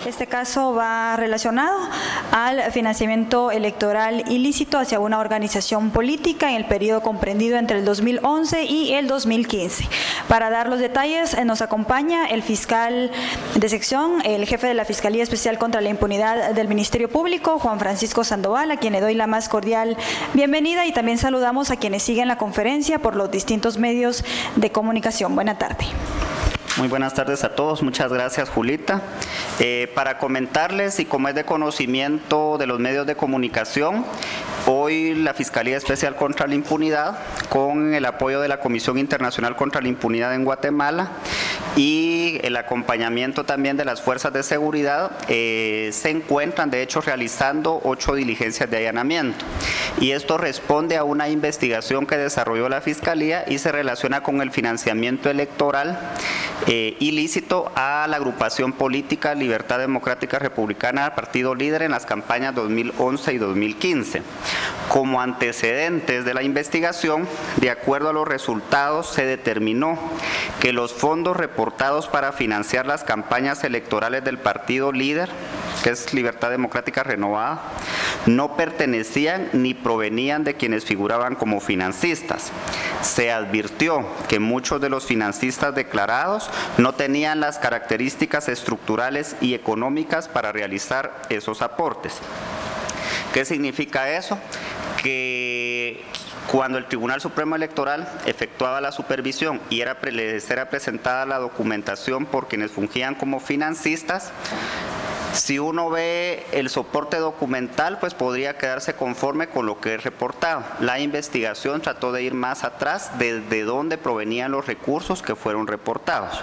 Este caso va relacionado al financiamiento electoral ilícito hacia una organización política en el periodo comprendido entre el 2011 y el 2015. Para dar los detalles nos acompaña el fiscal de sección, el jefe de la Fiscalía Especial contra la Impunidad del Ministerio Público, Juan Francisco Sandoval, a quien le doy la más cordial bienvenida, y también saludamos a quienes siguen la conferencia por los distintos medios de comunicación. Buena tarde. Muy buenas tardes a todos, muchas gracias, Julita. Para comentarles, y como es de conocimiento de los medios de comunicación, hoy la Fiscalía Especial contra la Impunidad, con el apoyo de la Comisión Internacional contra la Impunidad en Guatemala y el acompañamiento también de las fuerzas de seguridad, se encuentran de hecho realizando 8 diligencias de allanamiento. Y esto responde a una investigación que desarrolló la Fiscalía y se relaciona con el financiamiento electoral ilícito a la agrupación política Libertad Democrática Republicana, Partido Líder, en las campañas 2011 y 2015. Como antecedentes de la investigación, de acuerdo a los resultados, se determinó que los fondos reportados para financiar las campañas electorales del Partido Líder, que es Libertad Democrática Renovada, no pertenecían ni provenían de quienes figuraban como financistas. Se advirtió que muchos de los financistas declarados no tenían las características estructurales y económicas para realizar esos aportes. ¿Qué significa eso? Que cuando el Tribunal Supremo Electoral efectuaba la supervisión y era presentada la documentación por quienes fungían como financistas, si uno ve el soporte documental, pues podría quedarse conforme con lo que es reportado. La investigación trató de ir más atrás, desde dónde provenían los recursos que fueron reportados.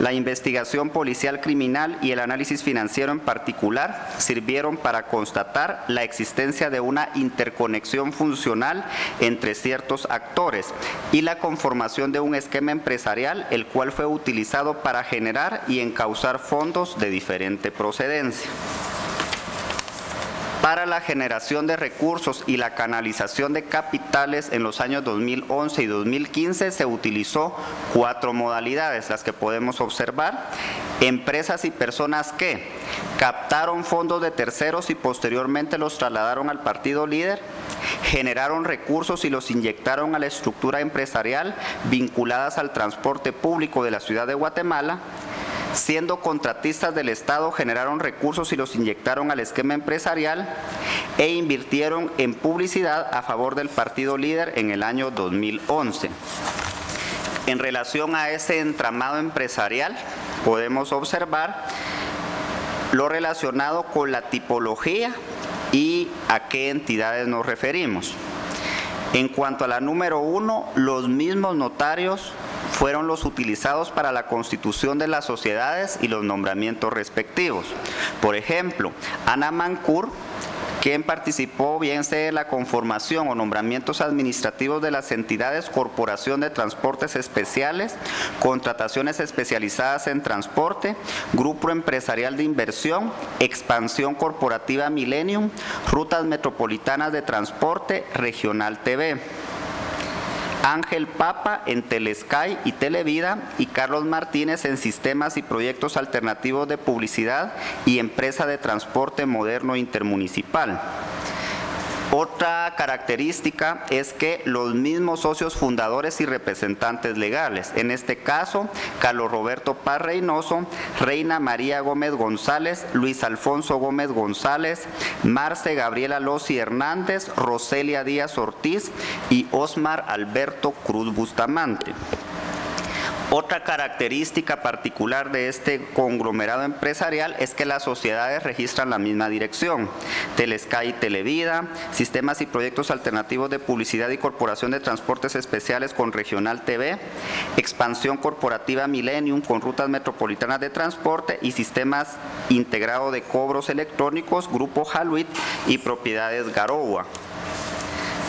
La investigación policial criminal y el análisis financiero en particular sirvieron para constatar la existencia de una interconexión funcional entre ciertos actores y la conformación de un esquema empresarial, el cual fue utilizado para generar y encauzar fondos de diferente procedencia. Para la generación de recursos y la canalización de capitales en los años 2011 y 2015 se utilizó 4 modalidades, las que podemos observar. Empresas y personas que captaron fondos de terceros y posteriormente los trasladaron al Partido Líder, generaron recursos y los inyectaron a la estructura empresarial vinculadas al transporte público de la ciudad de Guatemala. Siendo contratistas del Estado, generaron recursos y los inyectaron al esquema empresarial e invirtieron en publicidad a favor del Partido Líder en el año 2011. En relación a ese entramado empresarial, podemos observar lo relacionado con la tipología y a qué entidades nos referimos. En cuanto a la número 1, los mismos notarios fueron los utilizados para la constitución de las sociedades y los nombramientos respectivos. Por ejemplo, Ana Mancur, quien participó bien sea en la conformación o nombramientos administrativos de las entidades Corporación de Transportes Especiales, Contrataciones Especializadas en Transporte, Grupo Empresarial de Inversión, Expansión Corporativa Millennium, Rutas Metropolitanas de Transporte, Regional TV. Ángel Papa en Telesky y Televida, y Carlos Martínez en Sistemas y Proyectos Alternativos de Publicidad y Empresa de Transporte Moderno Intermunicipal. Otra característica es que los mismos socios fundadores y representantes legales, en este caso, Carlos Roberto Paz Reynoso, Reina María Gómez González, Luis Alfonso Gómez González, Marce Gabriela Lossi Hernández, Roselia Díaz Ortiz y Osmar Alberto Cruz Bustamante. Otra característica particular de este conglomerado empresarial es que las sociedades registran la misma dirección: Telesky y Televida, Sistemas y Proyectos Alternativos de Publicidad y Corporación de Transportes Especiales con Regional TV, Expansión Corporativa Millennium con Rutas Metropolitanas de Transporte y Sistemas Integrado de Cobros Electrónicos, Grupo Haluit y Propiedades Garoua.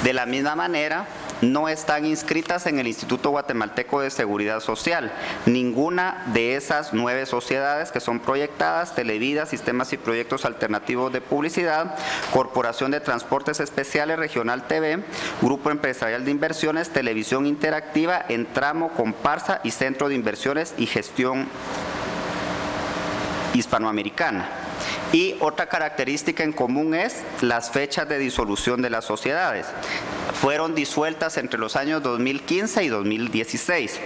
De la misma manera, no están inscritas en el Instituto Guatemalteco de Seguridad Social ninguna de esas 9 sociedades que son proyectadas: Televida, Sistemas y Proyectos Alternativos de Publicidad, Corporación de Transportes Especiales, Regional TV, Grupo Empresarial de Inversiones, Televisión Interactiva, Entramo, Comparsa y Centro de Inversiones y Gestión Hispanoamericana. Y otra característica en común es las fechas de disolución de las sociedades. Fueron disueltas entre los años 2015 y 2016.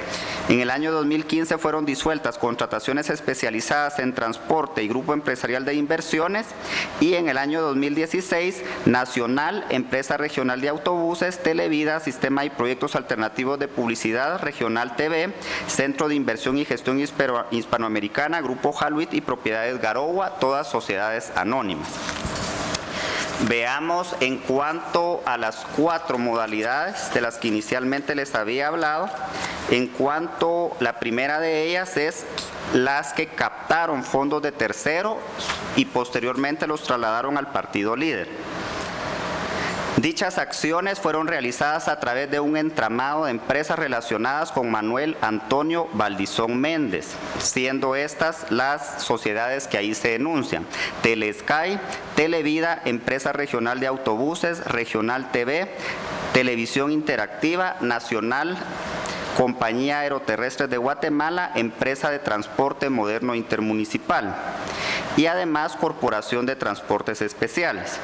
En el año 2015 fueron disueltas Contrataciones Especializadas en Transporte y Grupo Empresarial de Inversiones, y en el año 2016 Nacional, Empresa Regional de Autobuses, Televida, Sistema y Proyectos Alternativos de Publicidad, Regional TV, Centro de Inversión y Gestión Hispanoamericana, Grupo Haluit y Propiedades Garoua, todas sociedades anónimas. Veamos en cuanto a las 4 modalidades de las que inicialmente les había hablado. En cuanto, la primera de ellas es las que captaron fondos de terceros y posteriormente los trasladaron al partido líder. Dichas acciones fueron realizadas a través de un entramado de empresas relacionadas con Manuel Antonio Valdizón Méndez, siendo estas las sociedades que ahí se denuncian: Telesky, Televida, Empresa Regional de Autobuses, Regional TV, Televisión Interactiva, Nacional, Compañía Aeroterrestres de Guatemala, Empresa de Transporte Moderno Intermunicipal, y además Corporación de Transportes Especiales.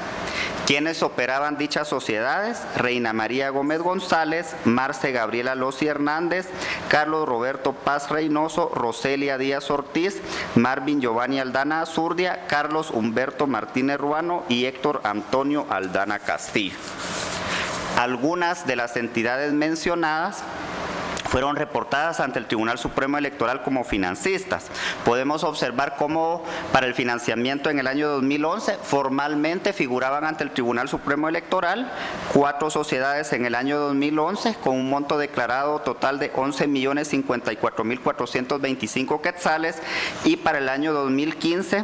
¿Quiénes operaban dichas sociedades? Reina María Gómez González, Marce Gabriela Losi Hernández, Carlos Roberto Paz Reynoso, Roselia Díaz Ortiz, Marvin Giovanni Aldana Azurdia, Carlos Humberto Martínez Ruano y Héctor Antonio Aldana Castillo. Algunas de las entidades mencionadas fueron reportadas ante el Tribunal Supremo Electoral como financistas. Podemos observar cómo para el financiamiento en el año 2011 formalmente figuraban ante el Tribunal Supremo Electoral 4 sociedades en el año 2011 con un monto declarado total de 11.054.425 quetzales, y para el año 2015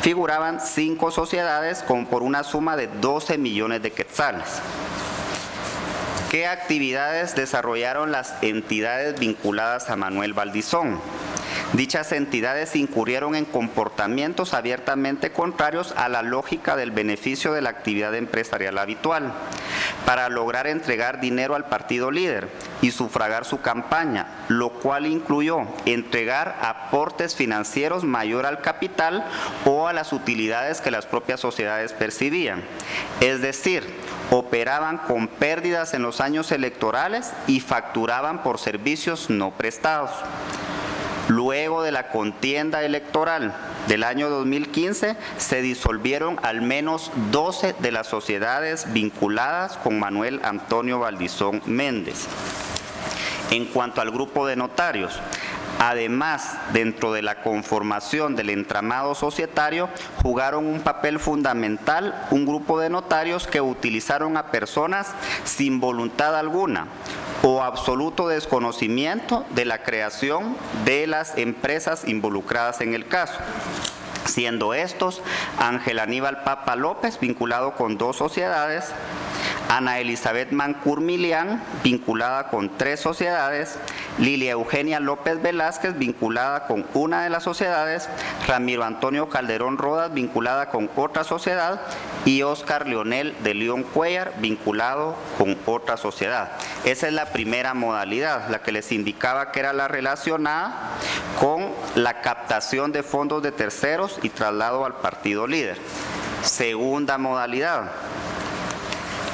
figuraban 5 sociedades por una suma de 12 millones de quetzales. ¿Qué actividades desarrollaron las entidades vinculadas a Manuel Valdizón? Dichas entidades incurrieron en comportamientos abiertamente contrarios a la lógica del beneficio de la actividad empresarial habitual, para lograr entregar dinero al partido líder y sufragar su campaña, lo cual incluyó entregar aportes financieros mayor al capital o a las utilidades que las propias sociedades percibían. Es decir, operaban con pérdidas en los años electorales y facturaban por servicios no prestados. Luego de la contienda electoral del año 2015, se disolvieron al menos 12 de las sociedades vinculadas con Manuel Antonio Valdizón Méndez. En cuanto al grupo de notarios, además, dentro de la conformación del entramado societario, jugaron un papel fundamental un grupo de notarios que utilizaron a personas sin voluntad alguna o absoluto desconocimiento de la creación de las empresas involucradas en el caso, siendo estos Ángel Aníbal Papa López, vinculado con 2 sociedades, Ana Elizabeth Mancur Milián, vinculada con 3 sociedades, Lilia Eugenia López Velázquez, vinculada con una de las sociedades, Ramiro Antonio Calderón Rodas, vinculada con otra sociedad, y Óscar Leonel de León Cuellar, vinculado con otra sociedad. Esa es la primera modalidad, la que les indicaba que era la relacionada con la captación de fondos de terceros y traslado al partido líder. Segunda modalidad: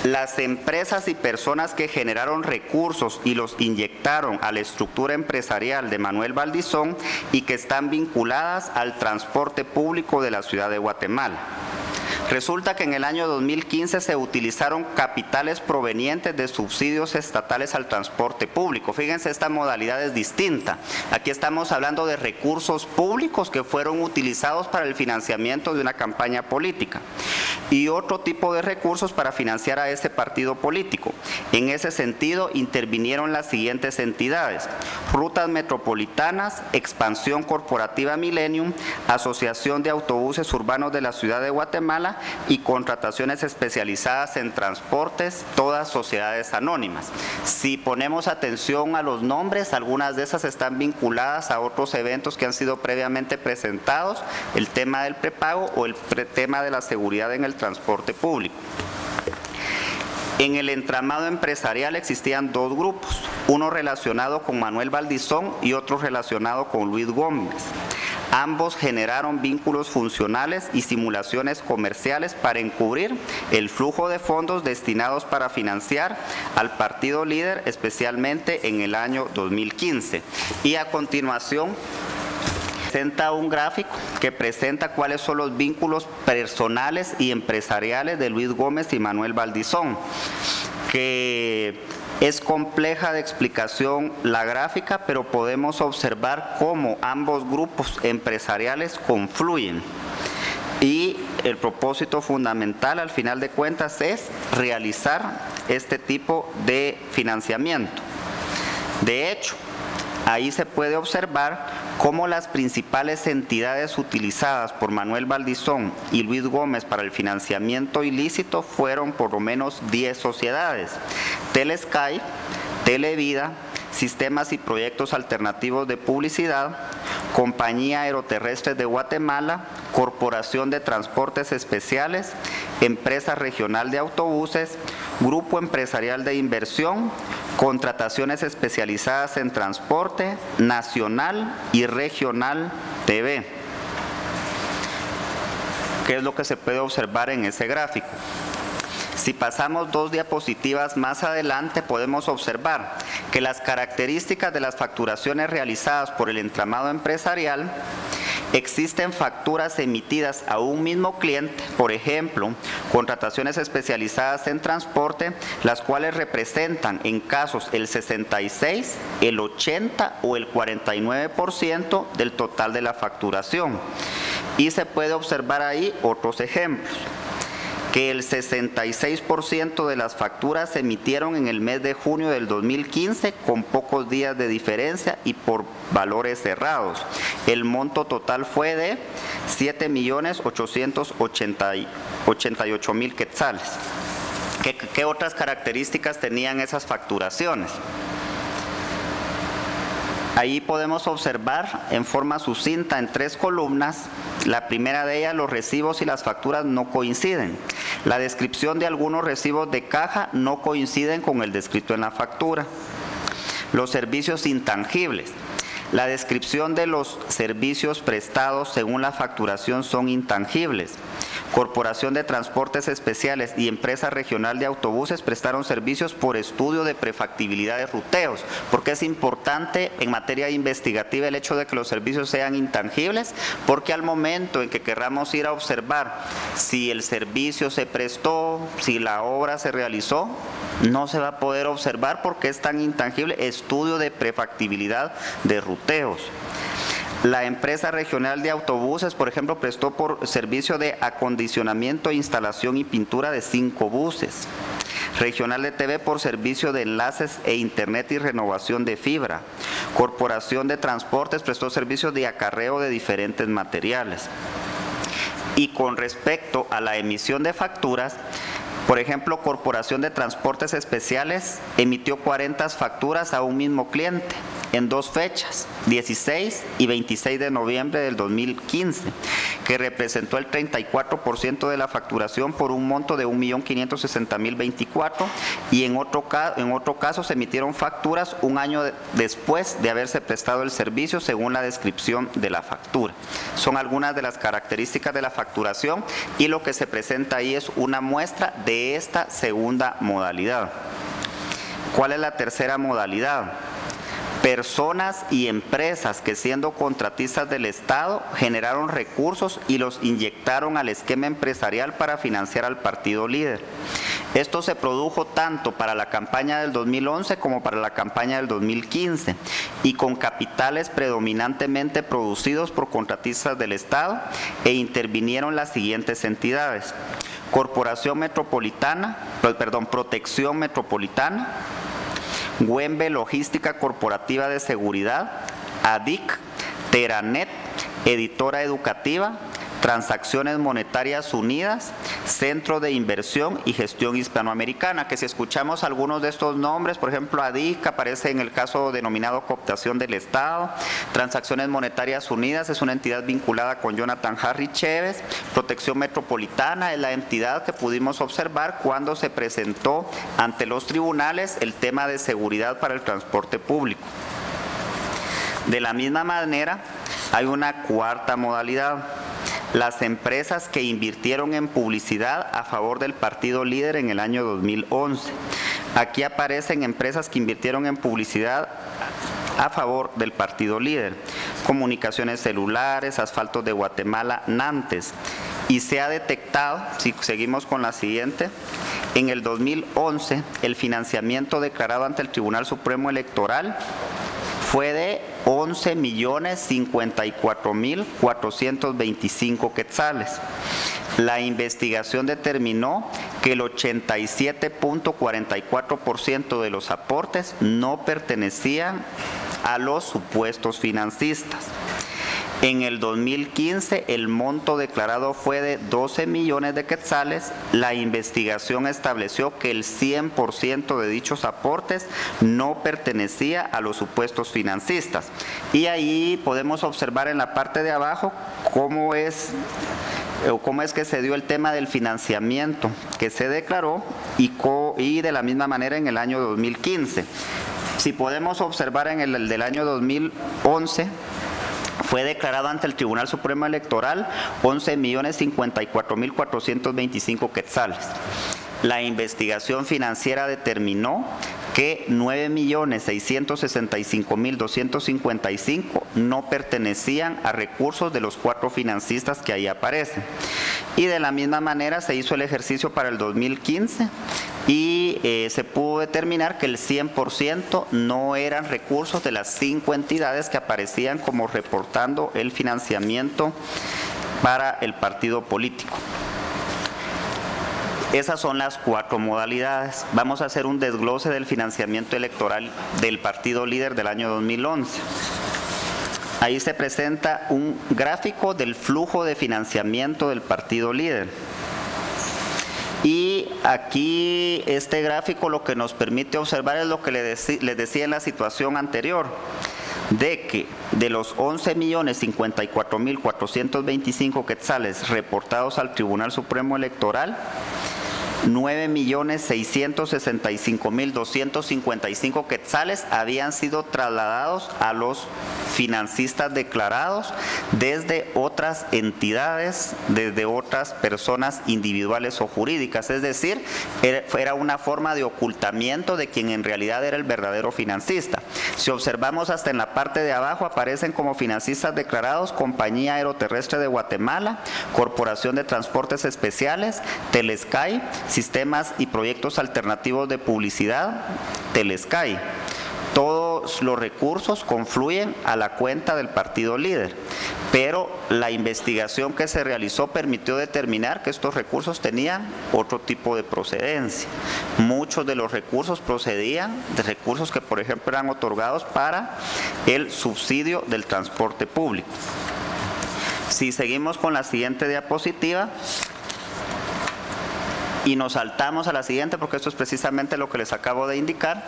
las empresas y personas que generaron recursos y los inyectaron a la estructura empresarial de Manuel Valdizón y que están vinculadas al transporte público de la ciudad de Guatemala. Resulta que en el año 2015 se utilizaron capitales provenientes de subsidios estatales al transporte público. Fíjense, esta modalidad es distinta. Aquí estamos hablando de recursos públicos que fueron utilizados para el financiamiento de una campaña política y otro tipo de recursos para financiar a ese partido político. En ese sentido, intervinieron las siguientes entidades: Rutas Metropolitanas, Expansión Corporativa Millennium, Asociación de Autobuses Urbanos de la Ciudad de Guatemala y Contrataciones Especializadas en Transportes, todas sociedades anónimas. Si ponemos atención a los nombres, algunas de esas están vinculadas a otros eventos que han sido previamente presentados, el tema del prepago o el tema de la seguridad en el transporte público. En el entramado empresarial existían 2 grupos, uno relacionado con Manuel Valdizón y otro relacionado con Luis Gómez. Ambos generaron vínculos funcionales y simulaciones comerciales para encubrir el flujo de fondos destinados para financiar al partido líder, especialmente en el año 2015. Y a continuación presenta un gráfico que presenta cuáles son los vínculos personales y empresariales de Luis Gómez y Manuel Valdizón, que es compleja de explicación la gráfica, pero podemos observar cómo ambos grupos empresariales confluyen. Y el propósito fundamental, al final de cuentas, es realizar este tipo de financiamiento. De hecho, ahí se puede observar cómo las principales entidades utilizadas por Manuel Valdizón y Luis Gómez para el financiamiento ilícito fueron por lo menos 10 sociedades: Telesky, Televida, Sistemas y Proyectos Alternativos de Publicidad, Compañía Aeroterrestres de Guatemala, Corporación de Transportes Especiales, Empresa Regional de Autobuses, Grupo Empresarial de Inversión, Contrataciones Especializadas en Transporte, Nacional y Regional TV. ¿Qué es lo que se puede observar en ese gráfico? Si pasamos 2 diapositivas más adelante, podemos observar que las características de las facturaciones realizadas por el entramado empresarial: existen facturas emitidas a un mismo cliente, por ejemplo, contrataciones especializadas en transporte, las cuales representan en casos el 66, el 80 o el 49% del total de la facturación. Y se puede observar ahí otros ejemplos: que el 66% de las facturas se emitieron en el mes de junio del 2015 con pocos días de diferencia y por valores cerrados. El monto total fue de 7.888.000 quetzales. ¿Qué otras características tenían esas facturaciones? Ahí podemos observar en forma sucinta en 3 columnas. La primera de ellas: los recibos y las facturas no coinciden. La descripción de algunos recibos de caja no coinciden con el descrito en la factura. Los servicios intangibles: la descripción de los servicios prestados según la facturación son intangibles. Corporación de Transportes Especiales y Empresa Regional de Autobuses prestaron servicios por estudio de prefactibilidad de ruteos. Porque es importante en materia investigativa el hecho de que los servicios sean intangibles, porque al momento en que querramos ir a observar si el servicio se prestó, si la obra se realizó, no se va a poder observar porque es tan intangible. Estudio de prefactibilidad de ruteos. La Empresa Regional de Autobuses, por ejemplo, prestó por servicio de acondicionamiento, instalación y pintura de 5 buses. Regional de TV por servicio de enlaces e internet y renovación de fibra. Corporación de Transportes prestó servicios de acarreo de diferentes materiales. Y con respecto a la emisión de facturas, por ejemplo, Corporación de Transportes Especiales emitió 40 facturas a un mismo cliente en 2 fechas, 16 y 26 de noviembre del 2015, que representó el 34% de la facturación por un monto de 1.560.024, y en otro caso se emitieron facturas un año después de haberse prestado el servicio según la descripción de la factura. Son algunas de las características de la facturación y lo que se presenta ahí es una muestra de esta segunda modalidad. ¿Cuál es la tercera modalidad? Personas y empresas que, siendo contratistas del Estado, generaron recursos y los inyectaron al esquema empresarial para financiar al partido líder. Esto se produjo tanto para la campaña del 2011 como para la campaña del 2015 y con capitales predominantemente producidos por contratistas del Estado, e intervinieron las siguientes entidades: Protección Metropolitana, Güembe Logística Corporativa de Seguridad, ADIC, Teranet, Editora Educativa, Transacciones Monetarias Unidas, Centro de Inversión y Gestión Hispanoamericana, que si escuchamos algunos de estos nombres, por ejemplo, ADIC aparece en el caso denominado cooptación del Estado. Transacciones Monetarias Unidas es una entidad vinculada con Jonathan Harry Chévez. Protección Metropolitana es la entidad que pudimos observar cuando se presentó ante los tribunales el tema de seguridad para el transporte público. De la misma manera, Hay una cuarta modalidad. Las empresas que invirtieron en publicidad a favor del partido líder en el año 2011. Aquí aparecen empresas que invirtieron en publicidad a favor del partido líder. Comunicaciones celulares, Asfaltos de Guatemala, Nantes. Y se ha detectado, si seguimos con la siguiente, en el 2011 el financiamiento declarado ante el Tribunal Supremo Electoral fue de 11.054.425 quetzales. La investigación determinó que el 87.44% de los aportes no pertenecían a los supuestos financistas. En el 2015 el monto declarado fue de 12 millones de quetzales. La investigación estableció que el 100% de dichos aportes no pertenecía a los supuestos financistas. Y ahí podemos observar en la parte de abajo cómo es que se dio el tema del financiamiento que se declaró y de la misma manera en el año 2015. Si podemos observar en el del año 2011, fue declarado ante el Tribunal Supremo Electoral 11.054.425 quetzales. La investigación financiera determinó que 9.665.255 no pertenecían a recursos de los 4 financistas que ahí aparecen. Y de la misma manera se hizo el ejercicio para el 2015 y se pudo determinar que el 100% no eran recursos de las 5 entidades que aparecían como reportando el financiamiento para el partido político. Esas son las 4 modalidades. Vamos a hacer un desglose del financiamiento electoral del partido líder del año 2011. Ahí se presenta un gráfico del flujo de financiamiento del partido líder. Y aquí este gráfico lo que nos permite observar es lo que les decía en la situación anterior, de que de los 11.054.425 quetzales reportados al Tribunal Supremo Electoral, 9.665.255 quetzales habían sido trasladados a los financistas declarados desde otras entidades, desde otras personas individuales o jurídicas, es decir, era una forma de ocultamiento de quien en realidad era el verdadero financista. Si observamos hasta en la parte de abajo aparecen como financistas declarados Compañía Aeroterrestre de Guatemala, Corporación de Transportes Especiales, Telesky, Sistemas y Proyectos Alternativos de Publicidad, Telesky. Todos los recursos confluyen a la cuenta del partido líder, pero la investigación que se realizó permitió determinar que estos recursos tenían otro tipo de procedencia. Muchos de los recursos procedían de recursos que, por ejemplo, eran otorgados para el subsidio del transporte público. Si seguimos con la siguiente diapositiva, y nos saltamos a la siguiente porque esto es precisamente lo que les acabo de indicar.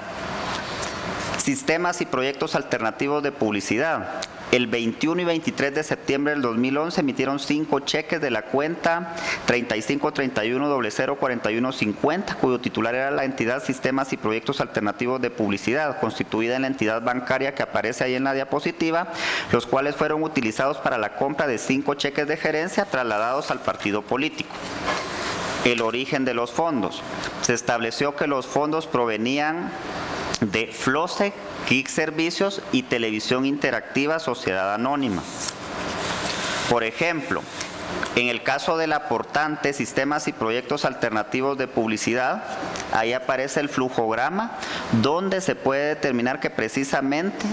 Sistemas y proyectos alternativos de publicidad. El 21 y 23 de septiembre del 2011 emitieron 5 cheques de la cuenta 3531004150, cuyo titular era la entidad Sistemas y Proyectos Alternativos de Publicidad, constituida en la entidad bancaria que aparece ahí en la diapositiva, los cuales fueron utilizados para la compra de 5 cheques de gerencia trasladados al partido político. El origen de los fondos. Se estableció que los fondos provenían de Flosec, Geek Servicios y Televisión Interactiva Sociedad Anónima. Por ejemplo, en el caso del aportante Sistemas y Proyectos Alternativos de Publicidad, ahí aparece el flujograma donde se puede determinar que precisamente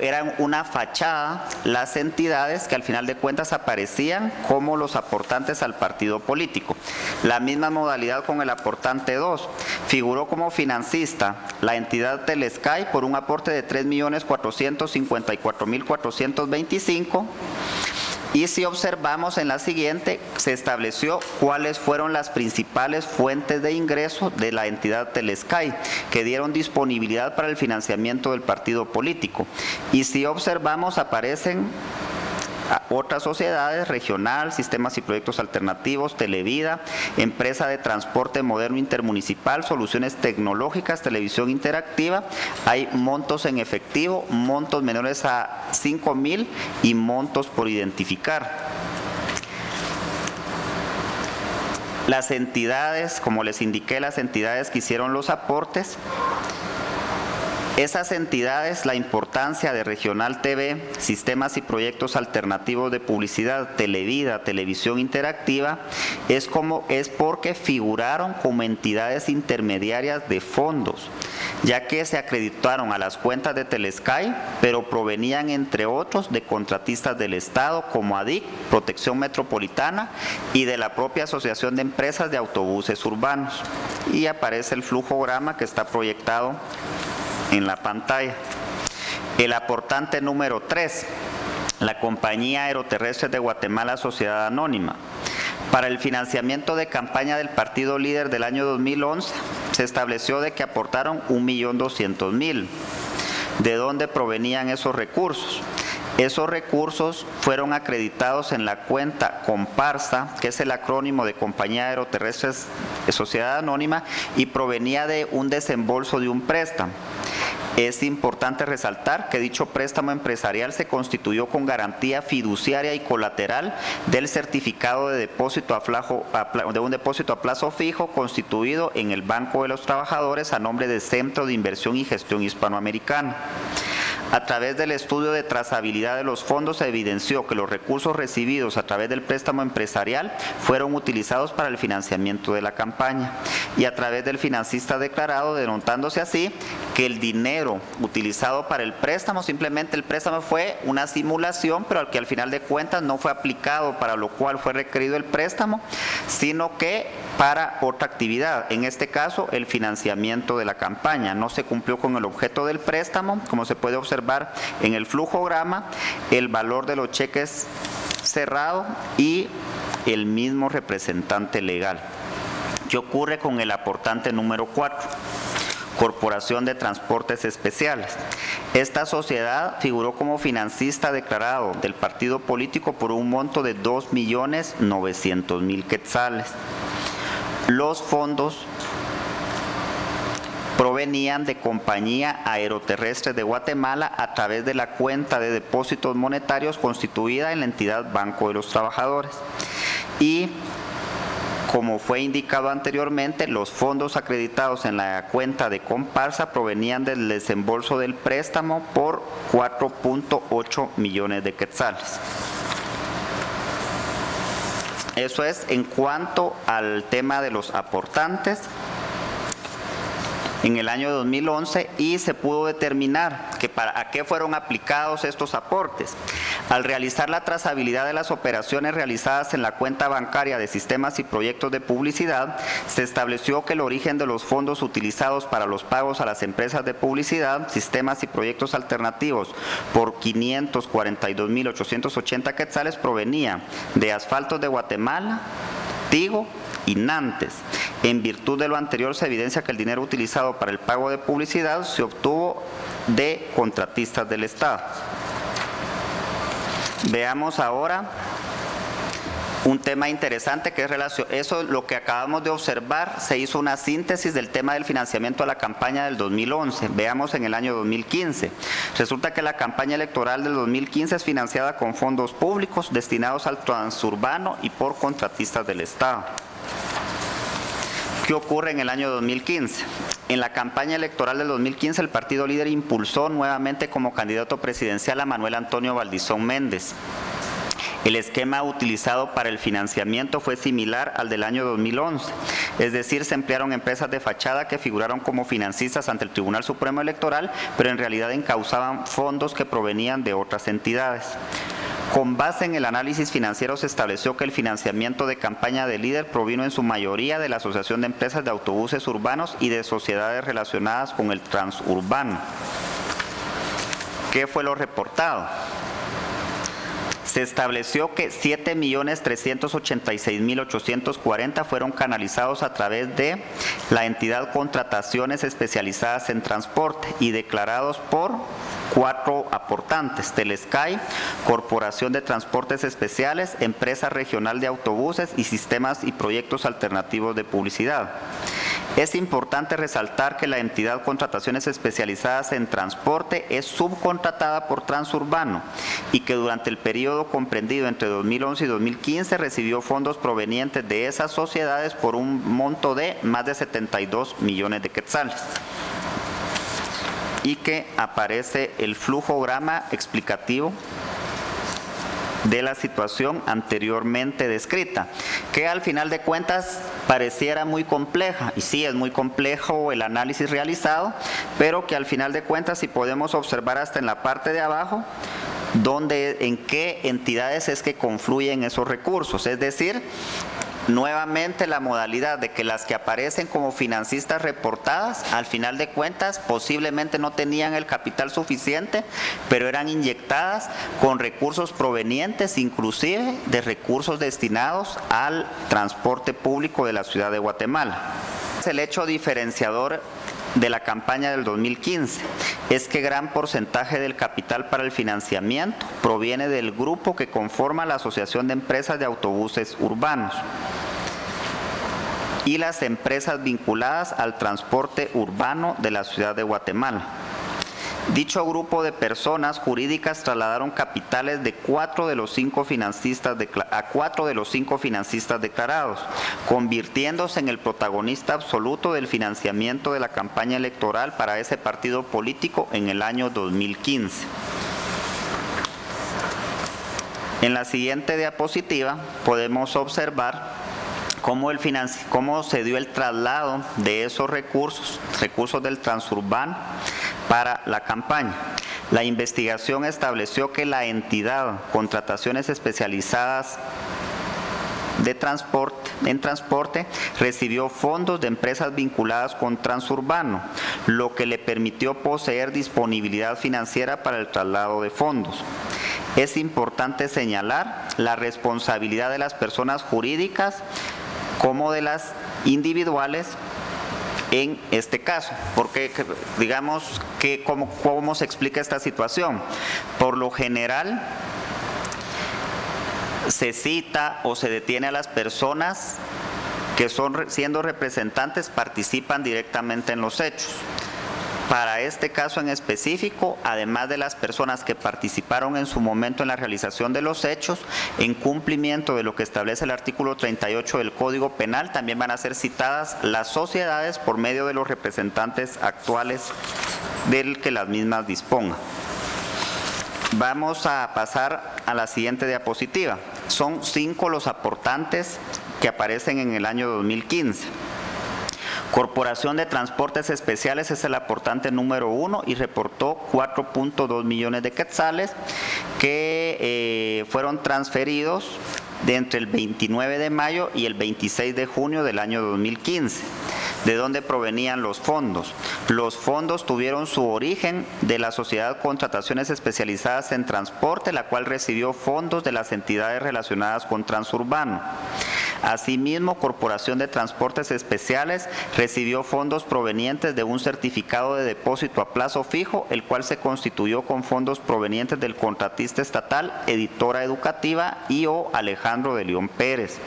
eran una fachada las entidades que al final de cuentas aparecían como los aportantes al partido político. La misma modalidad con el aportante 2. Figuró como financista la entidad Telesky por un aporte de 3.454.425. Y si observamos en la siguiente, se estableció cuáles fueron las principales fuentes de ingreso de la entidad Telesky, que dieron disponibilidad para el financiamiento del partido político. Y si observamos, aparecen otras sociedades, Regional, Sistemas y Proyectos Alternativos, Televida, Empresa de Transporte Moderno Intermunicipal, Soluciones Tecnológicas, Televisión Interactiva. Hay montos en efectivo, montos menores a 5.000 y montos por identificar. Las entidades, como les indiqué, las entidades que hicieron los aportes, esas entidades, la importancia de Regional TV, Sistemas y Proyectos Alternativos de Publicidad, Televida, Televisión Interactiva, es porque figuraron como entidades intermediarias de fondos, ya que se acreditaron a las cuentas de Telesky, pero provenían, entre otros, de contratistas del Estado como ADIC, Protección Metropolitana, y de la propia Asociación de Empresas de Autobuses Urbanos. Y aparece el flujograma que está proyectado en la pantalla. El aportante número 3, la Compañía Aeroterrestres de Guatemala Sociedad Anónima. Para el financiamiento de campaña del Partido Líder del año 2011, se estableció de que aportaron 1.200.000. ¿De dónde provenían esos recursos? Esos recursos fueron acreditados en la cuenta Comparsa, que es el acrónimo de Compañía Aeroterrestres de Sociedad Anónima, y provenía de un desembolso de un préstamo. Es importante resaltar que dicho préstamo empresarial se constituyó con garantía fiduciaria y colateral del certificado de depósito de un depósito a plazo fijo constituido en el Banco de los Trabajadores a nombre del Centro de Inversión y Gestión Hispanoamericana. A través del estudio de trazabilidad de los fondos se evidenció que los recursos recibidos a través del préstamo empresarial fueron utilizados para el financiamiento de la campaña, y a través del financista declarado, denotándose así que el dinero utilizado para el préstamo, simplemente el préstamo fue una simulación, pero que al final de cuentas no fue aplicado para lo cual fue requerido el préstamo, sino que para otra actividad, en este caso el financiamiento de la campaña. No se cumplió con el objeto del préstamo, como se puede observar en el flujograma, el valor de los cheques cerrado y el mismo representante legal. ¿Qué ocurre con el aportante número 4? Corporación de Transportes Especiales. Esta sociedad figuró como financista declarado del partido político por un monto de 2.900.000 quetzales. Los fondos provenían de Compañía Aeroterrestres de Guatemala a través de la cuenta de depósitos monetarios constituida en la entidad Banco de los Trabajadores. Y como fue indicado anteriormente, los fondos acreditados en la cuenta de Comparsa provenían del desembolso del préstamo por 4.8 millones de quetzales. Eso es en cuanto al tema de los aportantes en el año 2011, y se pudo determinar que a qué fueron aplicados estos aportes. Al realizar la trazabilidad de las operaciones realizadas en la cuenta bancaria de Sistemas y Proyectos de Publicidad, se estableció que el origen de los fondos utilizados para los pagos a las empresas de publicidad, Sistemas y Proyectos Alternativos, por 542.880 quetzales provenía de Asfaltos de Guatemala, Tigo y Nantes. En virtud de lo anterior, se evidencia que el dinero utilizado para el pago de publicidad se obtuvo de contratistas del Estado. Veamos ahora un tema interesante que es eso, lo que acabamos de observar, se hizo una síntesis del tema del financiamiento a la campaña del 2011. Veamos en el año 2015. Resulta que la campaña electoral del 2015 es financiada con fondos públicos destinados al transurbano y por contratistas del Estado. ¿Qué ocurre en el año 2015? En la campaña electoral del 2015, el Partido Líder impulsó nuevamente como candidato presidencial a Manuel Antonio Valdizón Méndez. El esquema utilizado para el financiamiento fue similar al del año 2011, es decir, se emplearon empresas de fachada que figuraron como financistas ante el Tribunal Supremo Electoral, pero en realidad encauzaban fondos que provenían de otras entidades. Con base en el análisis financiero se estableció que el financiamiento de campaña de Líder provino en su mayoría de la Asociación de Empresas de Autobuses Urbanos y de sociedades relacionadas con el transurbano. ¿Qué fue lo reportado? Se estableció que 7.386.840 fueron canalizados a través de la entidad Contrataciones Especializadas en Transporte y declarados por 4 aportantes: Telesky, Corporación de Transportes Especiales, Empresa Regional de Autobuses y Sistemas y Proyectos Alternativos de Publicidad. Es importante resaltar que la entidad Contrataciones Especializadas en Transporte es subcontratada por Transurbano y que durante el periodo comprendido entre 2011 y 2015 recibió fondos provenientes de esas sociedades por un monto de más de 72 millones de quetzales. Y que aparece el flujograma explicativo de la situación anteriormente descrita, que al final de cuentas pareciera muy compleja, y sí es muy complejo el análisis realizado, pero que al final de cuentas, si podemos observar hasta en la parte de abajo, en qué entidades es que confluyen esos recursos, es decir, nuevamente la modalidad de que las que aparecen como financistas reportadas, al final de cuentas posiblemente no tenían el capital suficiente, pero eran inyectadas con recursos provenientes inclusive de recursos destinados al transporte público de la ciudad de Guatemala. El hecho diferenciador de la campaña del 2015 es que gran porcentaje del capital para el financiamiento proviene del grupo que conforma la Asociación de Empresas de Autobuses Urbanos y las empresas vinculadas al transporte urbano de la ciudad de Guatemala. Dicho grupo de personas jurídicas trasladaron capitales de 4 de los 5 financistas declarados, convirtiéndose en el protagonista absoluto del financiamiento de la campaña electoral para ese partido político en el año 2015. En la siguiente diapositiva podemos observar cómo se dio el traslado de esos recursos del Transurbano para la campaña. La investigación estableció que la entidad Contrataciones Especializadas en transporte recibió fondos de empresas vinculadas con Transurbano, lo que le permitió poseer disponibilidad financiera para el traslado de fondos. Es importante señalar la responsabilidad de las personas jurídicas como de las individuales en este caso, porque digamos que cómo se explica esta situación. Por lo general se cita o se detiene a las personas que siendo representantes participan directamente en los hechos. Para este caso en específico, además de las personas que participaron en su momento en la realización de los hechos, en cumplimiento de lo que establece el artículo 38 del Código Penal, también van a ser citadas las sociedades por medio de los representantes actuales del que las mismas dispongan. Vamos a pasar a la siguiente diapositiva. Son 5 los aportantes que aparecen en el año 2015. Corporación de Transportes Especiales es el aportante número 1 y reportó 4.2 millones de quetzales que fueron transferidos entre el 29 de mayo y el 26 de junio del año 2015. ¿De dónde provenían los fondos? Los fondos tuvieron su origen de la Sociedad Contrataciones Especializadas en Transporte, la cual recibió fondos de las entidades relacionadas con Transurbano. Asimismo, Corporación de Transportes Especiales recibió fondos provenientes de un certificado de depósito a plazo fijo, el cual se constituyó con fondos provenientes del contratista estatal Editora Educativa I.O. Alejandro de León Pérez.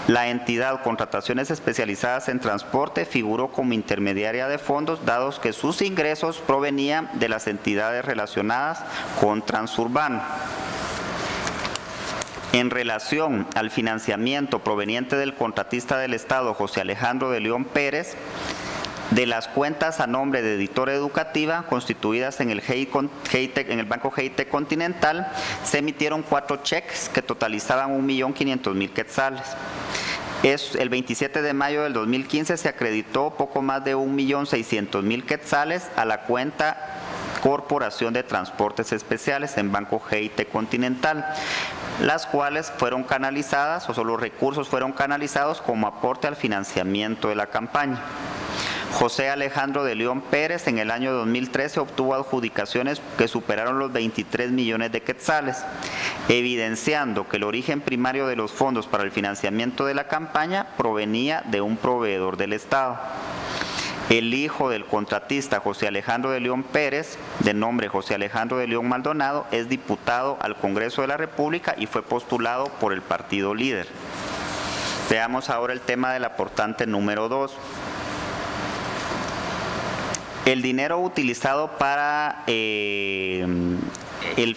La entidad Contrataciones Especializadas en Transporte figuró como intermediaria de fondos, dados que sus ingresos provenían de las entidades relacionadas con Transurbano. En relación al financiamiento proveniente del contratista del Estado, José Alejandro de León Pérez, de las cuentas a nombre de Editora Educativa constituidas en el Banco GIT Continental, se emitieron 4 cheques que totalizaban 1.500.000 quetzales. El 27 de mayo del 2015 se acreditó poco más de 1.600.000 quetzales a la cuenta Corporación de Transportes Especiales en Banco GIT Continental, las cuales fueron canalizadas, los recursos fueron canalizados como aporte al financiamiento de la campaña. José Alejandro de León Pérez en el año 2013 obtuvo adjudicaciones que superaron los 23 millones de quetzales, evidenciando que el origen primario de los fondos para el financiamiento de la campaña provenía de un proveedor del Estado. el hijo del contratista José Alejandro de León Pérez, de nombre José Alejandro de León Maldonado, es diputado al Congreso de la República y fue postulado por el partido Líder. Veamos ahora el tema del aportante número 2. El dinero utilizado para el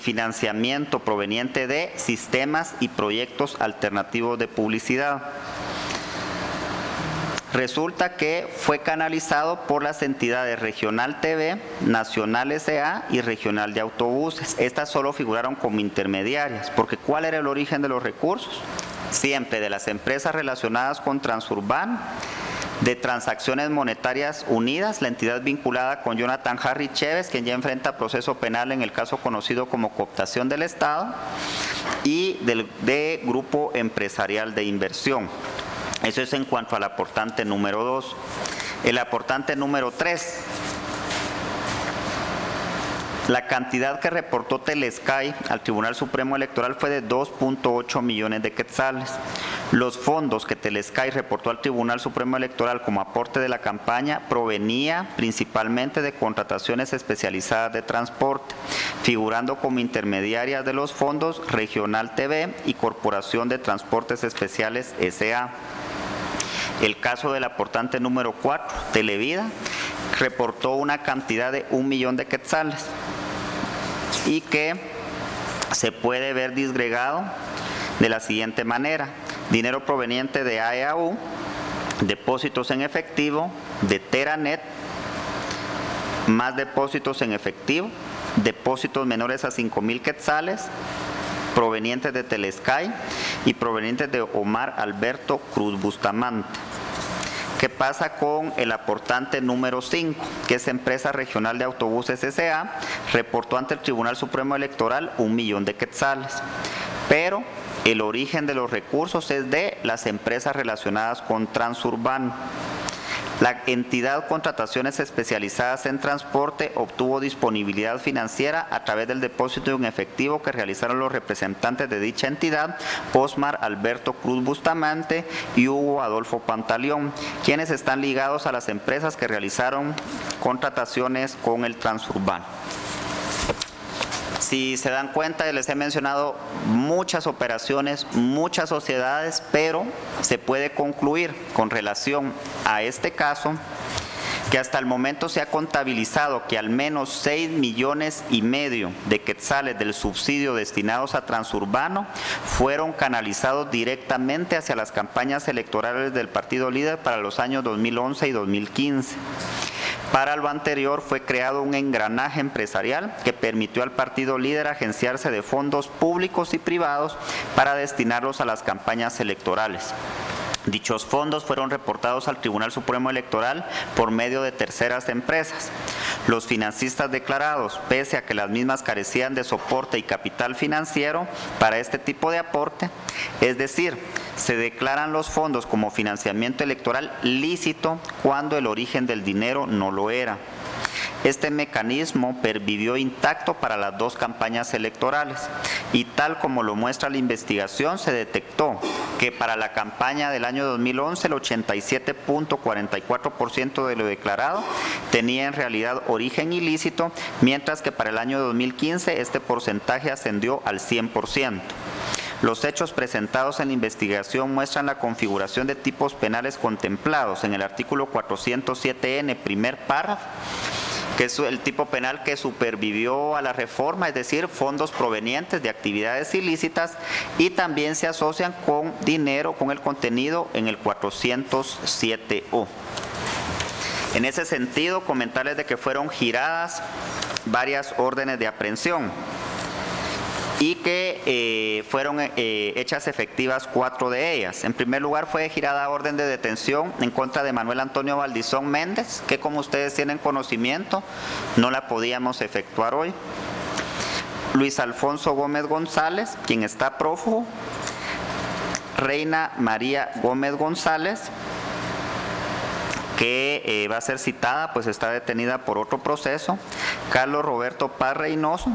financiamiento proveniente de sistemas y proyectos alternativos de publicidad. Resulta que fue canalizado por las entidades Regional TV, Nacional S.A. y Regional de Autobuses. Estas solo figuraron como intermediarias, porque ¿cuál era el origen de los recursos? Siempre de las empresas relacionadas con Transurban, de Transacciones Monetarias Unidas, la entidad vinculada con Jonathan Harry Chévez, quien ya enfrenta proceso penal en el caso conocido como cooptación del Estado, y de Grupo Empresarial de Inversión. Eso es en cuanto al aportante número 2. El aportante número 3. La cantidad que reportó Telesky al Tribunal Supremo Electoral fue de 2.8 millones de quetzales. Los fondos que Telesky reportó al Tribunal Supremo Electoral como aporte de la campaña provenía principalmente de contrataciones especializadas de transporte, figurando como intermediarias de los fondos Regional TV y Corporación de Transportes Especiales S.A. El caso del aportante número 4, Televida, reportó una cantidad de 1 millón de quetzales y que se puede ver disgregado de la siguiente manera: dinero proveniente de AEAU, depósitos en efectivo, de Teranet, más depósitos en efectivo, depósitos menores a 5,000 quetzales, provenientes de Telesky y provenientes de Omar Alberto Cruz Bustamante. ¿Qué pasa con el aportante número 5, que es Empresa Regional de Autobuses S.A.? Reportó ante el Tribunal Supremo Electoral 1 millón de quetzales, pero el origen de los recursos es de las empresas relacionadas con Transurban. La entidad Contrataciones Especializadas en Transporte obtuvo disponibilidad financiera a través del depósito en efectivo que realizaron los representantes de dicha entidad, Osmar Alberto Cruz Bustamante y Hugo Adolfo Pantaleón, quienes están ligados a las empresas que realizaron contrataciones con el Transurban. Si se dan cuenta, les he mencionado muchas operaciones, muchas sociedades, pero se puede concluir con relación a este caso que hasta el momento se ha contabilizado que al menos 6,5 millones de quetzales del subsidio destinados a Transurbano fueron canalizados directamente hacia las campañas electorales del partido Líder para los años 2011 y 2015. Para lo anterior fue creado un engranaje empresarial que permitió al partido Líder agenciarse de fondos públicos y privados para destinarlos a las campañas electorales. Dichos fondos fueron reportados al Tribunal Supremo Electoral por medio de terceras empresas. Los financistas declarados, pese a que las mismas carecían de soporte y capital financiero para este tipo de aporte, es decir, se declaran los fondos como financiamiento electoral lícito cuando el origen del dinero no lo era. Este mecanismo pervivió intacto para las dos campañas electorales y tal como lo muestra la investigación, se detectó que para la campaña del año 2011 el 87.44% de lo declarado tenía en realidad origen ilícito, mientras que para el año 2015 este porcentaje ascendió al 100%. Los hechos presentados en la investigación muestran la configuración de tipos penales contemplados en el artículo 407N, primer párrafo, que es el tipo penal que supervivió a la reforma, es decir, fondos provenientes de actividades ilícitas, y también se asocian con dinero, con el contenido en el 407O. En ese sentido, comentarles de que fueron giradas varias órdenes de aprehensión y que fueron hechas efectivas 4 de ellas. En primer lugar, fue girada orden de detención en contra de Manuel Antonio Valdizón Méndez, que como ustedes tienen conocimiento, no la podíamos efectuar hoy. Luis Alfonso Gómez González, quien está prófugo. Reina María Gómez González, que va a ser citada, pues está detenida por otro proceso. Carlos Roberto Paz Reynoso,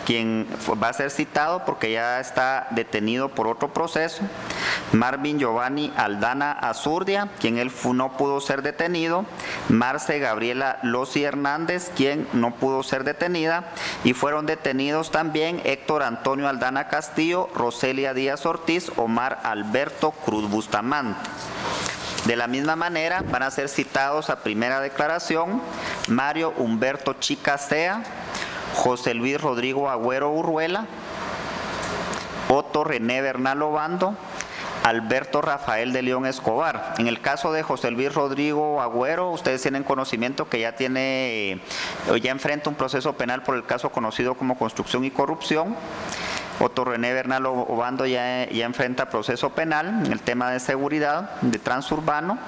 quien va a ser citado porque ya está detenido por otro proceso. Marvin Giovanni Aldana Azurdia, quien él no pudo ser detenido, Marce Gabriela Losi Hernández, quien no pudo ser detenida, y fueron detenidos también Héctor Antonio Aldana Castillo, Roselia Díaz Ortiz, Omar Alberto Cruz Bustamante. De la misma manera van a ser citados a primera declaración Mario Humberto Chicasea, José Luis Rodrigo Agüero Urruela, Otto René Bernal Obando, Alberto Rafael de León Escobar. En el caso de José Luis Rodrigo Agüero, ustedes tienen conocimiento que ya enfrenta un proceso penal por el caso conocido como construcción y corrupción. Otto René Bernal Obando ya enfrenta proceso penal en el tema de seguridad de transurbano.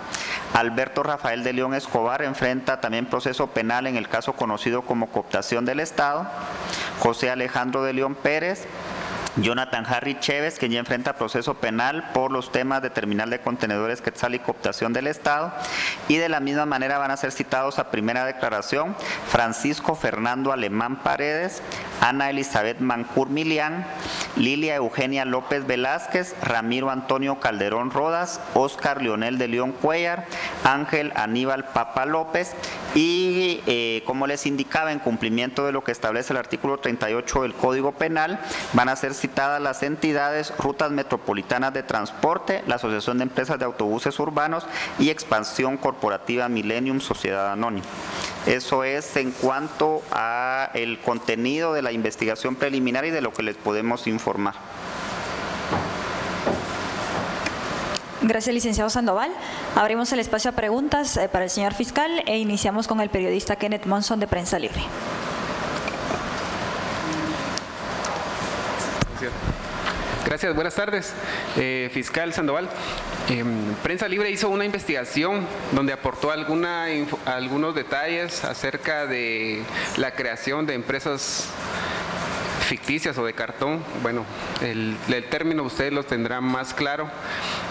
Alberto Rafael de León Escobar enfrenta también proceso penal en el caso conocido como cooptación del Estado. José Alejandro de León Pérez, Jonathan Harry Chévez, que ya enfrenta proceso penal por los temas de terminal de contenedores Quetzal y cooptación del Estado. Y de la misma manera van a ser citados a primera declaración Francisco Fernando Alemán Paredes, Ana Elizabeth Mancur Milián, Lilia Eugenia López Velázquez, Ramiro Antonio Calderón Rodas, Óscar Leonel de León Cuellar, Ángel Aníbal Papa López y como les indicaba, en cumplimiento de lo que establece el artículo 38 del Código Penal, van a ser citadas las entidades Rutas Metropolitanas de Transporte, la Asociación de Empresas de Autobuses Urbanos y Expansión Corporativa Millennium Sociedad Anónima. Eso es en cuanto a el contenido de la investigación preliminar y de lo que les podemos informar. Gracias, licenciado Sandoval. Abrimos el espacio a preguntas para el señor fiscal e iniciamos con el periodista Kenneth Monson de Prensa Libre. Gracias, buenas tardes. Fiscal Sandoval, Prensa Libre hizo una investigación donde aportó algunos detalles acerca de la creación de empresas ficticias o de cartón. Bueno, el término ustedes lo tendrán más claro.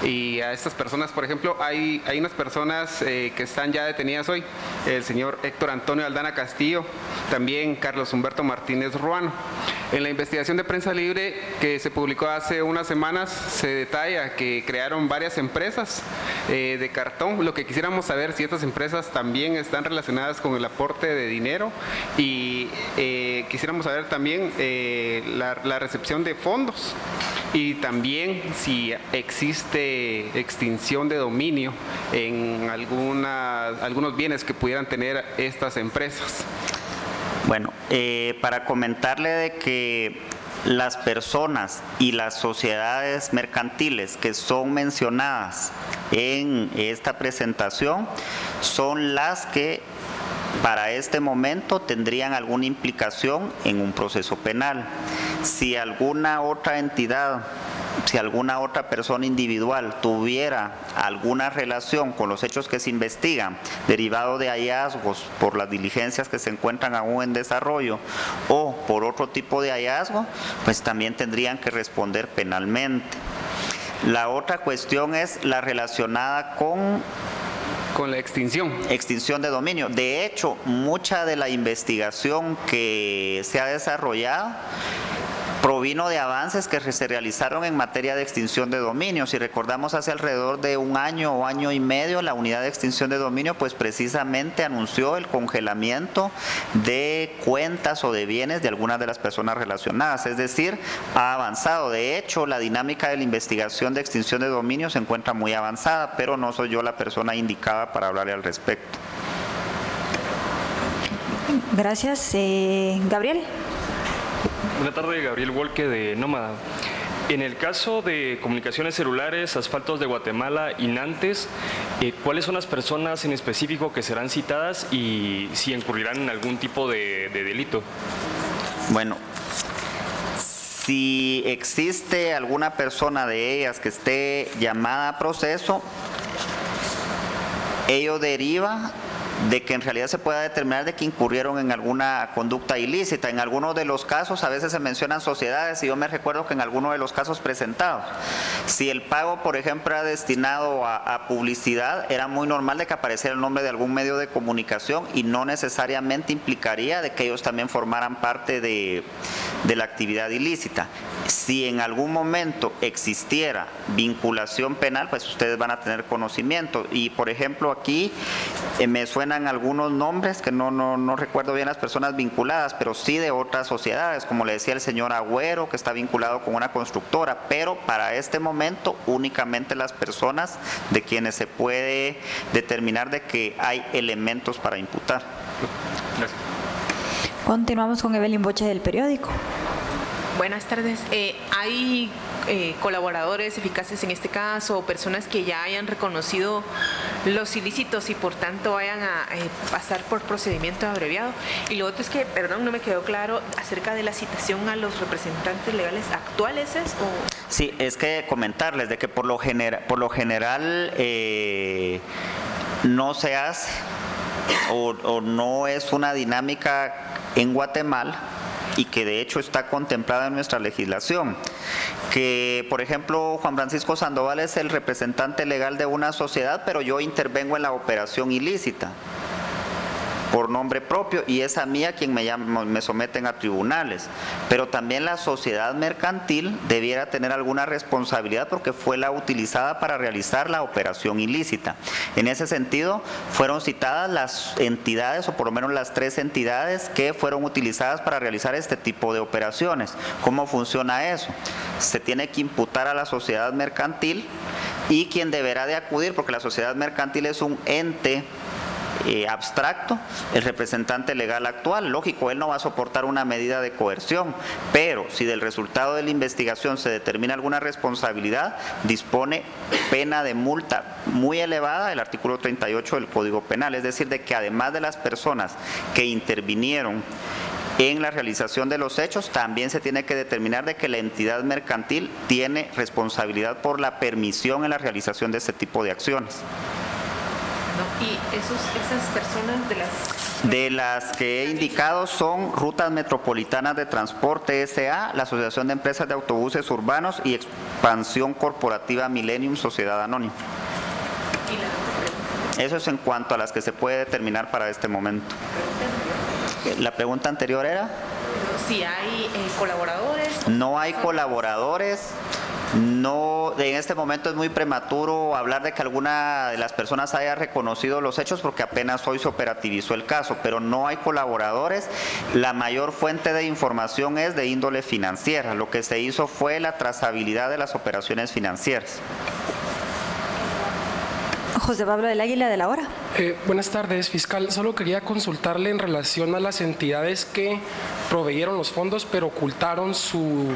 Y a estas personas, por ejemplo, hay unas personas que están ya detenidas hoy, el señor Héctor Antonio Aldana Castillo, también Carlos Humberto Martínez Ruano. En la investigación de Prensa Libre que se publicó hace unas semanas se detalla que crearon varias empresas de cartón. Lo que quisiéramos saber si estas empresas también están relacionadas con el aporte de dinero y quisiéramos saber también la recepción de fondos y también si existe extinción de dominio en algunos bienes que pudieran tener estas empresas. Bueno, para comentarle de que las personas y las sociedades mercantiles que son mencionadas en esta presentación son las que para este momento tendrían alguna implicación en un proceso penal. Si alguna otra entidad, si alguna otra persona individual tuviera alguna relación con los hechos que se investigan, derivado de hallazgos por las diligencias que se encuentran aún en desarrollo o por otro tipo de hallazgo, pues también tendrían que responder penalmente. La otra cuestión es la relacionada con la extinción. Extinción de dominio. De hecho, mucha de la investigación que se ha desarrollado provino de avances que se realizaron en materia de extinción de dominio. Si recordamos, hace alrededor de un año o año y medio, la unidad de extinción de dominio pues precisamente anunció el congelamiento de cuentas o de bienes de algunas de las personas relacionadas, es decir, ha avanzado. De hecho, la dinámica de la investigación de extinción de dominio se encuentra muy avanzada, pero no soy yo la persona indicada para hablarle al respecto. Gracias. Gabriel. Buenas tardes, Gabriel Wolke de Nómada. En el caso de comunicaciones celulares, Asfaltos de Guatemala y Nantes, ¿cuáles son las personas en específico que serán citadas y si incurrirán en algún tipo de delito? Bueno, si existe alguna persona de ellas que esté llamada a proceso, ello deriva de que en realidad se pueda determinar de que incurrieron en alguna conducta ilícita. En algunos de los casos a veces se mencionan sociedades y yo me recuerdo que en algunos de los casos presentados, si el pago por ejemplo era destinado a publicidad, era muy normal de que apareciera el nombre de algún medio de comunicación y no necesariamente implicaría de que ellos también formaran parte de de la actividad ilícita. Si en algún momento existiera vinculación penal, pues ustedes van a tener conocimiento. Y por ejemplo aquí me suenan algunos nombres que no recuerdo bien las personas vinculadas, pero sí de otras sociedades, como le decía el señor Agüero, que está vinculado con una constructora, pero para este momento únicamente las personas de quienes se puede determinar de que hay elementos para imputar. Gracias. Continuamos con Evelyn Boche del periódico. Buenas tardes. ¿Hay colaboradores eficaces en este caso o personas que ya hayan reconocido los ilícitos y por tanto vayan a pasar por procedimiento abreviado? Y lo otro es que, perdón, no me quedó claro acerca de la citación a los representantes legales actuales. Sí, es que comentarles de que por lo general no se hace o no es una dinámica en Guatemala, y que de hecho está contemplada en nuestra legislación, que por ejemplo Juan Francisco Sandoval es el representante legal de una sociedad, pero yo intervengo en la operación ilícita por nombre propio y es a mí a quien me someten a tribunales, pero también la sociedad mercantil debiera tener alguna responsabilidad porque fue la utilizada para realizar la operación ilícita. En ese sentido fueron citadas las entidades, o por lo menos las 3 entidades que fueron utilizadas para realizar este tipo de operaciones. ¿Cómo funciona eso? Se tiene que imputar a la sociedad mercantil y quien deberá de acudir, porque la sociedad mercantil es un ente abstracto, el representante legal actual. Lógico, él no va a soportar una medida de coerción, pero si del resultado de la investigación se determina alguna responsabilidad, dispone pena de multa muy elevada, el artículo 38 del Código Penal, es decir, de que además de las personas que intervinieron en la realización de los hechos, también se tiene que determinar de que la entidad mercantil tiene responsabilidad por la permisión en la realización de este tipo de acciones. ¿Y esas personas de las que he indicado son Rutas Metropolitanas de Transporte S.A., la Asociación de Empresas de Autobuses Urbanos y Expansión Corporativa Millennium Sociedad Anónima? Eso es en cuanto a las que se puede determinar para este momento. La pregunta anterior era si hay colaboradores. No hay colaboradores. No, en este momento es muy prematuro hablar de que alguna de las personas haya reconocido los hechos porque apenas hoy se operativizó el caso, pero no hay colaboradores. La mayor fuente de información es de índole financiera. Lo que se hizo fue la trazabilidad de las operaciones financieras. José Pablo del Águila, de La Hora. Buenas tardes, fiscal. Solo quería consultarle en relación a las entidades que proveyeron los fondos pero ocultaron su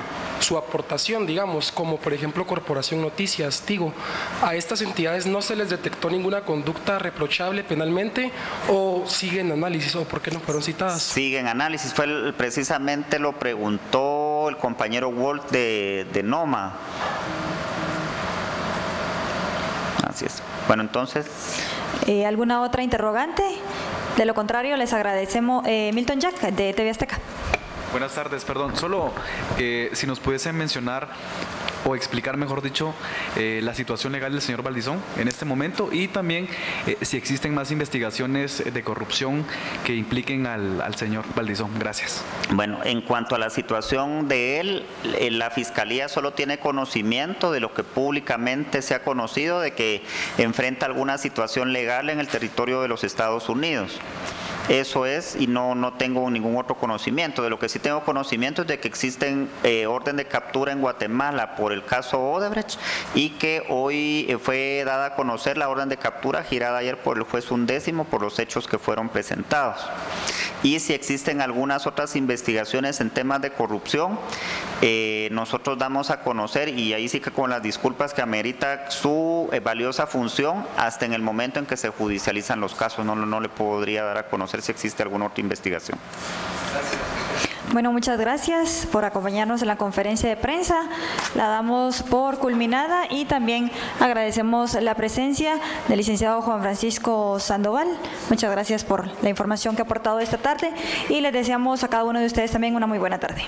aportación, digamos, como por ejemplo Corporación Noticias, Tigo. ¿A estas entidades no se les detectó ninguna conducta reprochable penalmente o siguen análisis o por qué no fueron citadas? Siguen análisis. Precisamente lo preguntó el compañero Walt de Noma. Así es. Bueno, entonces... ¿Alguna otra interrogante? De lo contrario, les agradecemos. Milton Jack, de TV Azteca. Buenas tardes, perdón. Solo si nos pudiesen mencionar o explicar, mejor dicho, la situación legal del señor Valdizón en este momento y también si existen más investigaciones de corrupción que impliquen al señor Valdizón. Gracias. Bueno, en cuanto a la situación de él, la Fiscalía solo tiene conocimiento de lo que públicamente se ha conocido, de que enfrenta alguna situación legal en el territorio de los Estados Unidos. Eso es, y no tengo ningún otro conocimiento. De lo que sí tengo conocimiento es de que existen orden de captura en Guatemala por el caso Odebrecht y que hoy fue dada a conocer la orden de captura girada ayer por el juez 11º por los hechos que fueron presentados. Y si existen algunas otras investigaciones en temas de corrupción, nosotros damos a conocer, y ahí sí que con las disculpas que amerita su valiosa función, hasta en el momento en que se judicializan los casos, no le podría dar a conocer si existe alguna otra investigación. Bueno, muchas gracias por acompañarnos en la conferencia de prensa. La damos por culminada y también agradecemos la presencia del licenciado Juan Francisco Sandoval. Muchas gracias por la información que ha aportado esta tarde y les deseamos a cada uno de ustedes también una muy buena tarde.